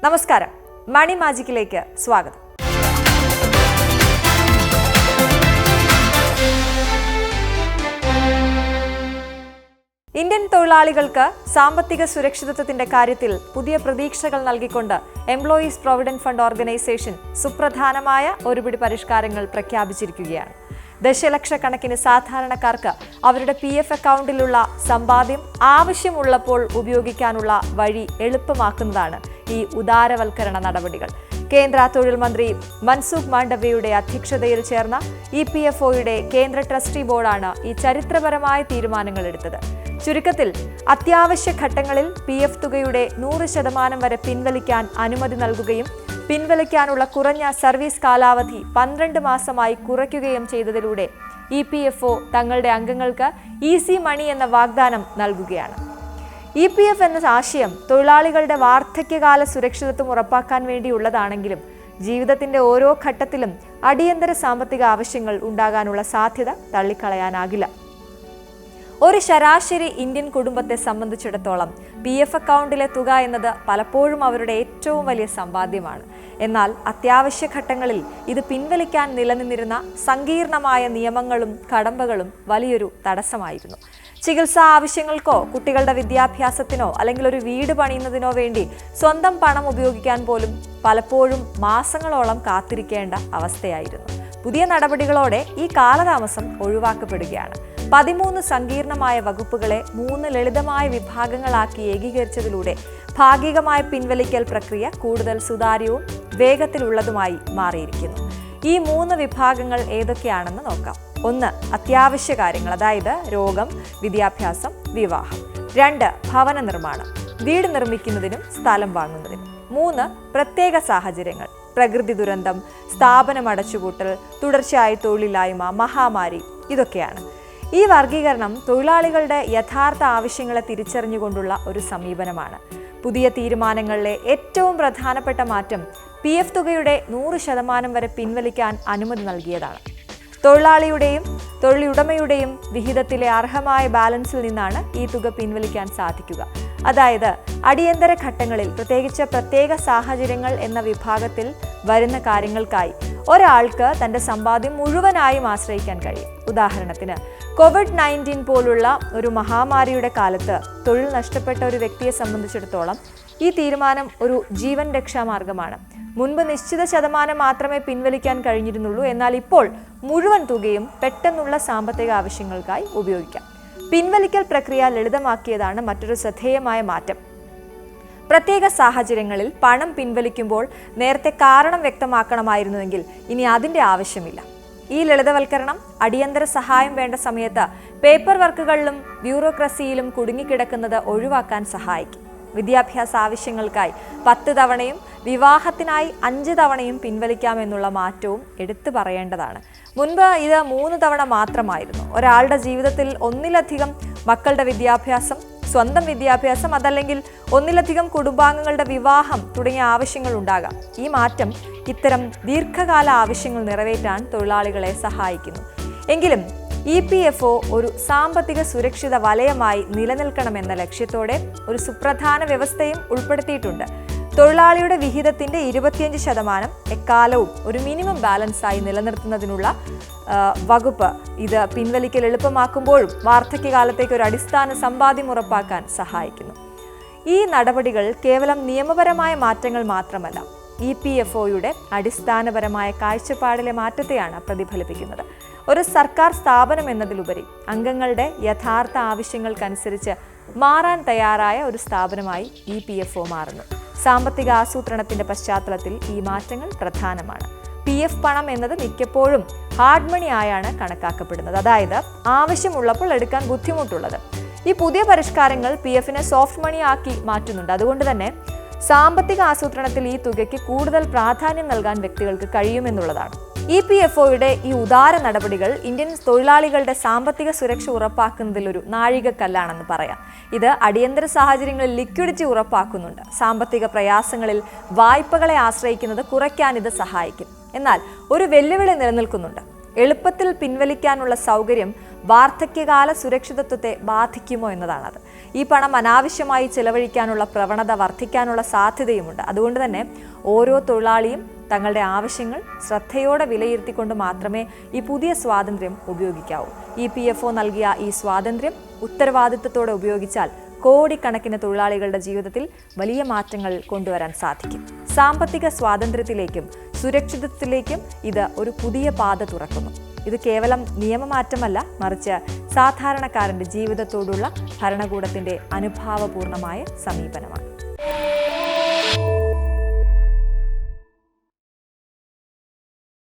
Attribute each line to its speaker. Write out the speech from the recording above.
Speaker 1: നമസ്കാരം, മണി മാജിക്കിലേക്ക് സ്വാഗതം. ഇന്ത്യൻ തൊഴിലാളികൾക്ക് സാമ്പത്തിക സുരക്ഷിതത്വത്തിന്റെ കാര്യത്തിൽ പുതിയ പ്രതീക്ഷകൾ നൽകിക്കൊണ്ട് എംപ്ലോയീസ് പ്രൊവിഡന്റ് ഫണ്ട് ഓർഗനൈസേഷൻ സുപ്രധാനമായ ഒരുപിടി പരിഷ്കാരങ്ങൾ പ്രഖ്യാപിച്ചിരിക്കുകയാണ്. ദശലക്ഷക്കണക്കിന് സാധാരണക്കാർക്ക് അവരുടെ PF അക്കൗണ്ടിലുള്ള സമ്പാദ്യം ആവശ്യമുള്ളപ്പോൾ ഉപയോഗിക്കാനുള്ള വഴി എളുപ്പമാക്കുന്നതാണ് ഈ ഉദാരവൽക്കരണ നടപടികൾ. കേന്ദ്ര തൊഴിൽ മന്ത്രി മൻസുഖ് മാണ്ഡവ്യയുടെ അധ്യക്ഷതയിൽ ചേർന്ന EPFOയുടെ കേന്ദ്ര ട്രസ്റ്റി ബോർഡാണ് ഈ ചരിത്രപരമായ തീരുമാനങ്ങൾ എടുത്തത്. ചുരുക്കത്തിൽ, അത്യാവശ്യ ഘട്ടങ്ങളിൽ PF തുകയുടെ 100% വരെ പിൻവലിക്കാൻ അനുമതി നൽകുകയും പിൻവലിക്കാനുള്ള കുറഞ്ഞ സർവീസ് കാലാവധി 12 മാസമായി കുറയ്ക്കുകയും ചെയ്തതിലൂടെ EPFO തങ്ങളുടെ അംഗങ്ങൾക്ക് ഈസി മണി എന്ന വാഗ്ദാനം നൽകുകയാണ്. EPF എന്ന ആശയം തൊഴിലാളികളുടെ വാർദ്ധക്യകാല സുരക്ഷിതത്വം ഉറപ്പാക്കാൻ വേണ്ടിയുള്ളതാണെങ്കിലും ജീവിതത്തിന്റെ ഓരോ ഘട്ടത്തിലും അടിയന്തര സാമ്പത്തിക ആവശ്യങ്ങൾ ഉണ്ടാകാനുള്ള സാധ്യത തള്ളിക്കളയാനാകില്ല. ഒരു ശരാശരി ഇന്ത്യൻ കുടുംബത്തെ സംബന്ധിച്ചിടത്തോളം PF അക്കൗണ്ടിലെ തുക എന്നത് പലപ്പോഴും അവരുടെ ഏറ്റവും വലിയ സമ്പാദ്യമാണ്. എന്നാൽ അത്യാവശ്യ ഘട്ടങ്ങളിൽ ഇത് പിൻവലിക്കാൻ നിലനിന്നിരുന്ന സങ്കീർണമായ നിയമങ്ങളും കടമ്പകളും വലിയൊരു തടസ്സമായിരുന്നു. ചികിത്സാ ആവശ്യങ്ങൾക്കോ കുട്ടികളുടെ വിദ്യാഭ്യാസത്തിനോ അല്ലെങ്കിൽ ഒരു വീട് പണിയുന്നതിനോ വേണ്ടി സ്വന്തം പണം ഉപയോഗിക്കാൻ പോലും പലപ്പോഴും മാസങ്ങളോളം കാത്തിരിക്കേണ്ട അവസ്ഥയായിരുന്നു. പുതിയ നടപടികളോടെ ഈ കാലതാമസം ഒഴിവാക്കപ്പെടുകയാണ്. 13 സങ്കീർണമായ വകുപ്പുകളെ 3 ലളിതമായ വിഭാഗങ്ങളാക്കി ഏകീകരിച്ചതിലൂടെ ഭാഗികമായ പിൻവലിക്കൽ പ്രക്രിയ കൂടുതൽ സുതാര്യവും വേഗത്തിലുള്ളതുമായി മാറിയിരിക്കുന്നു. ഈ 3 വിഭാഗങ്ങൾ ഏതൊക്കെയാണെന്ന് നോക്കാം. 1. അത്യാവശ്യ കാര്യങ്ങൾ, അതായത് രോഗം, വിദ്യാഭ്യാസം, വിവാഹം. 2. ഭവന നിർമ്മാണം, വീട് നിർമ്മിക്കുന്നതിനും സ്ഥലം വാങ്ങുന്നതിനും. 3. പ്രത്യേക സാഹചര്യങ്ങൾ, പ്രകൃതി ദുരന്തം, സ്ഥാപനം അടച്ചുപൂട്ടൽ, തുടർച്ചയായ തൊഴിലില്ലായ്മ, മഹാമാരി. ഇതൊക്കെയാണ്. ഈ വർഗീകരണം തൊഴിലാളികളുടെ യഥാർത്ഥ ആവശ്യങ്ങളെ തിരിച്ചറിഞ്ഞുകൊണ്ടുള്ള ഒരു സമീപനമാണ്. പുതിയ തീരുമാനങ്ങളിലെ ഏറ്റവും പ്രധാനപ്പെട്ട മാറ്റം PF തുകയുടെ 100% വരെ പിൻവലിക്കാൻ അനുമതി നൽകിയതാണ്. തൊഴിലാളിയുടെയും തൊഴിലുടമയുടെയും വിഹിതത്തിലെ അർഹമായ ബാലൻസിൽ നിന്നാണ് ഈ തുക പിൻവലിക്കാൻ സാധിക്കുക. അതായത് അടിയന്തര ഘട്ടങ്ങളിൽ, പ്രത്യേകിച്ച് പ്രത്യേക സാഹചര്യങ്ങൾ എന്ന വിഭാഗത്തിൽ വരുന്ന കാര്യങ്ങൾക്കായി ഒരാൾക്ക് തൻ്റെ സമ്പാദ്യം മുഴുവനായും ആശ്രയിക്കാൻ കഴിയും. ഉദാഹരണത്തിന്, COVID-19 പോലുള്ള ഒരു മഹാമാരിയുടെ കാലത്ത് തൊഴിൽ നഷ്ടപ്പെട്ട ഒരു വ്യക്തിയെ സംബന്ധിച്ചിടത്തോളം ഈ തീരുമാനം ഒരു ജീവൻ രക്ഷാമാർഗമാണ്. മുൻപ് നിശ്ചിത ശതമാനം മാത്രമേ പിൻവലിക്കാൻ കഴിഞ്ഞിരുന്നുള്ളൂ. എന്നാൽ ഇപ്പോൾ മുഴുവൻ തുകയും പെട്ടെന്നുള്ള സാമ്പത്തിക ആവശ്യങ്ങൾക്കായി ഉപയോഗിക്കാം. പിൻവലിക്കൽ പ്രക്രിയ ലളിതമാക്കിയതാണ് മറ്റൊരു ശ്രദ്ധേയമായ മാറ്റം. പ്രത്യേക സാഹചര്യങ്ങളിൽ പണം പിൻവലിക്കുമ്പോൾ നേരത്തെ കാരണം വ്യക്തമാക്കണമായിരുന്നുവെങ്കിൽ ഇനി അതിൻ്റെ ആവശ്യമില്ല. ഈ ലളിതവൽക്കരണം അടിയന്തര സഹായം വേണ്ട സമയത്ത് പേപ്പർ വർക്കുകളിലും ബ്യൂറോക്രസിയിലും കുടുങ്ങിക്കിടക്കുന്നത് ഒഴിവാക്കാൻ സഹായിക്കും. വിദ്യാഭ്യാസ ആവശ്യങ്ങൾക്കായി 10 തവണയും വിവാഹത്തിനായി 5 തവണയും പിൻവലിക്കാമെന്നുള്ള മാറ്റവും എടുത്തു പറയേണ്ടതാണ്. മുൻപ് ഇത് 3 തവണ മാത്രമായിരുന്നു. ഒരാളുടെ ജീവിതത്തിൽ ഒന്നിലധികം മക്കളുടെ വിദ്യാഭ്യാസം, സ്വന്തം വിദ്യാഭ്യാസം, അതല്ലെങ്കിൽ ഒന്നിലധികം കുടുംബാംഗങ്ങളുടെ വിവാഹം തുടങ്ങിയ ആവശ്യങ്ങൾ ഉണ്ടാകാം. ഈ മാറ്റം ഇത്തരം ദീർഘകാല ആവശ്യങ്ങൾ നിറവേറ്റാൻ തൊഴിലാളികളെ സഹായിക്കുന്നു. എങ്കിലും EPFO ഒരു സാമ്പത്തിക സുരക്ഷിത വലയമായി നിലനിൽക്കണമെന്ന ലക്ഷ്യത്തോടെ ഒരു സുപ്രധാന വ്യവസ്ഥയും ഉൾപ്പെടുത്തിയിട്ടുണ്ട്. തൊഴിലാളിയുടെ വിഹിതത്തിന്റെ 25% എക്കാലവും ഒരു മിനിമം ബാലൻസായി നിലനിർത്തുന്നതിനുള്ള വകുപ്പ്. ഇത് പിൻവലിക്കൽ എളുപ്പമാക്കുമ്പോഴും വാർദ്ധക്യകാലത്തേക്ക് ഒരു അടിസ്ഥാന സമ്പാദ്യം ഉറപ്പാക്കാൻ സഹായിക്കുന്നു. ഈ നടപടികൾ കേവലം നിയമപരമായ മാറ്റങ്ങൾ മാത്രമല്ല, EPFOയുടെ അടിസ്ഥാനപരമായ കാഴ്ചപ്പാടിലെ മാറ്റത്തെയാണ് പ്രതിഫലിപ്പിക്കുന്നത്. ഒരു സർക്കാർ സ്ഥാപനം എന്നതിലുപരി അംഗങ്ങളുടെ യഥാർത്ഥ ആവശ്യങ്ങൾക്കനുസരിച്ച് മാറാൻ തയ്യാറായ ഒരു സ്ഥാപനമായി EPFO മാറുന്നു. സാമ്പത്തിക ആസൂത്രണത്തിന്റെ പശ്ചാത്തലത്തിൽ ഈ മാറ്റങ്ങൾ പ്രധാനമാണ്. PF പണം എന്നത് മിക്കപ്പോഴും ഹാർഡ് മണി ആയാണ് കണക്കാക്കപ്പെടുന്നത്, അതായത് ആവശ്യമുള്ളപ്പോൾ എടുക്കാൻ ബുദ്ധിമുട്ടുള്ളത്. ഈ പുതിയ പരിഷ്കാരങ്ങൾ PFനെ സോഫ്റ്റ് മണി ആക്കി മാറ്റുന്നുണ്ട്. അതുകൊണ്ട് തന്നെ സാമ്പത്തിക ആസൂത്രണത്തിൽ ഈ തുകയ്ക്ക് കൂടുതൽ പ്രാധാന്യം നൽകാൻ വ്യക്തികൾക്ക് കഴിയുമെന്നുള്ളതാണ്. EPFOയുടെ ഈ ഉദാര നടപടികൾ ഇന്ത്യൻ തൊഴിലാളികളുടെ സാമ്പത്തിക സുരക്ഷ ഉറപ്പാക്കുന്നതിൽ ഒരു നാഴികക്കല്ലാണെന്ന് പറയാം. ഇത് അടിയന്തര സാഹചര്യങ്ങളിൽ ലിക്വിഡിറ്റി ഉറപ്പാക്കുന്നുണ്ട്. സാമ്പത്തിക പ്രയാസങ്ങളിൽ വായ്പകളെ ആശ്രയിക്കുന്നത് കുറയ്ക്കാൻ ഇത് സഹായിക്കും. എന്നാൽ ഒരു വെല്ലുവിളി നിലനിൽക്കുന്നുണ്ട്. എളുപ്പത്തിൽ പിൻവലിക്കാനുള്ള സൗകര്യം വാർദ്ധക്യകാല സുരക്ഷിതത്വത്തെ ബാധിക്കുമോ എന്നതാണത്. ഈ പണം അനാവശ്യമായി ചെലവഴിക്കാനുള്ള പ്രവണത വർദ്ധിക്കാനുള്ള സാധ്യതയുമുണ്ട്. അതുകൊണ്ട് തന്നെ ഓരോ തൊഴിലാളിയും തങ്ങളുടെ ആവശ്യങ്ങൾ ശ്രദ്ധയോടെ വിലയിരുത്തിക്കൊണ്ട് മാത്രമേ ഈ പുതിയ സ്വാതന്ത്ര്യം ഉപയോഗിക്കാവൂ. EPFO നൽകിയ ഈ സ്വാതന്ത്ര്യം ഉത്തരവാദിത്തത്തോടെ ഉപയോഗിച്ചാൽ കോടിക്കണക്കിന് തൊഴിലാളികളുടെ ജീവിതത്തിൽ വലിയ മാറ്റങ്ങൾ കൊണ്ടുവരാൻ സാധിക്കും. സാമ്പത്തിക സ്വാതന്ത്ര്യത്തിലേക്കും സുരക്ഷിതത്വത്തിലേക്കും ഇത് ഒരു പുതിയ പാത തുറക്കുന്നു. ഇത് കേവലം നിയമമാറ്റമല്ല, മറിച്ച് സാധാരണക്കാരന്റെ ജീവിതത്തോടുള്ള ഭരണകൂടത്തിന്റെ അനുഭാവപൂർണമായ സമീപനമാണ്.